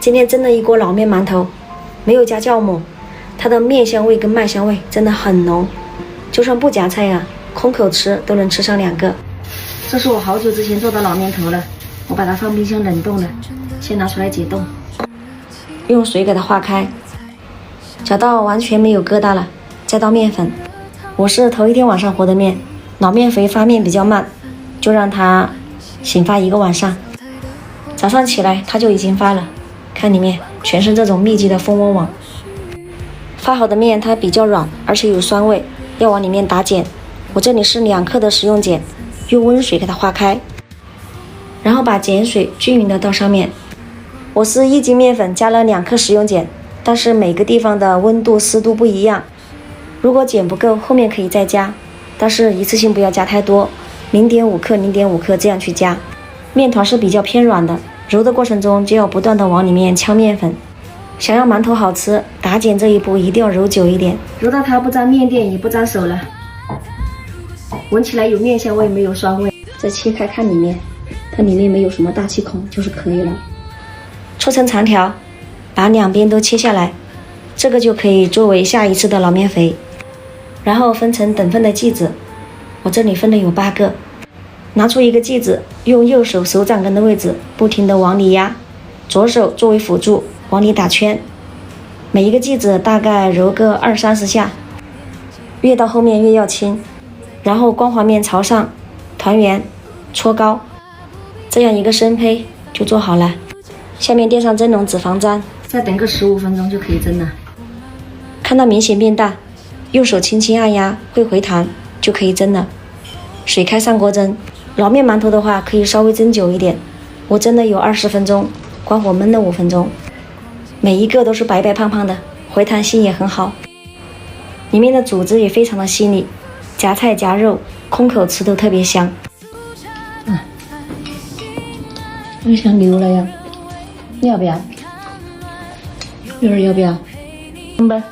今天蒸了一锅老面馒头，没有加酵母，它的面香味跟麦香味真的很浓，就算不夹菜啊，空口吃都能吃上2个。这是我好久之前做的老面头了，我把它放冰箱冷冻了，先拿出来解冻，用水给它化开，搅到完全没有疙瘩了，再倒面粉。我是头一天晚上和的面，老面肥发面比较慢，就让它醒发1个晚上。早上起来它就已经发了，看里面全是这种密集的蜂窝网。发好的面它比较软，而且有酸味，要往里面打碱。我这里是2克的食用碱，用温水给它化开，然后把碱水均匀的倒上面。我是1斤面粉加了2克食用碱，但是每个地方的温度湿度不一样，如果碱不够后面可以再加，但是一次性不要加太多，0.5克0.5克这样去加。面团是比较偏软的，揉的过程中就要不断的往里面呛面粉。想要馒头好吃，打碱这一步一定要揉久一点，揉到它不沾面垫也不沾手了。闻起来有面香味，没有酸味。再切开看里面，它里面没有什么大气孔就是可以了。搓成长条，把2边都切下来，这个就可以作为下一次的老面肥。然后分成等份的剂子，我这里分的有8个。拿出一个剂子，用右手手掌根的位置不停地往里压，左手作为辅助往里打圈，每一个剂子大概揉个20-30下，越到后面越要轻。然后光滑面朝上，团圆，搓高，这样一个生胚就做好了。下面垫上蒸笼纸防粘，再等个15分钟就可以蒸了。看到明显变大，用手轻轻按压会回弹，就可以蒸了。水开上锅蒸。老面馒头的话可以稍微蒸久一点，我蒸了有20分钟，关火焖了5分钟。每一个都是白白胖胖的，回弹性也很好，里面的组织也非常的细腻，夹菜夹肉空口吃都特别香。我想流了呀，你要不要？月儿要不要？吧。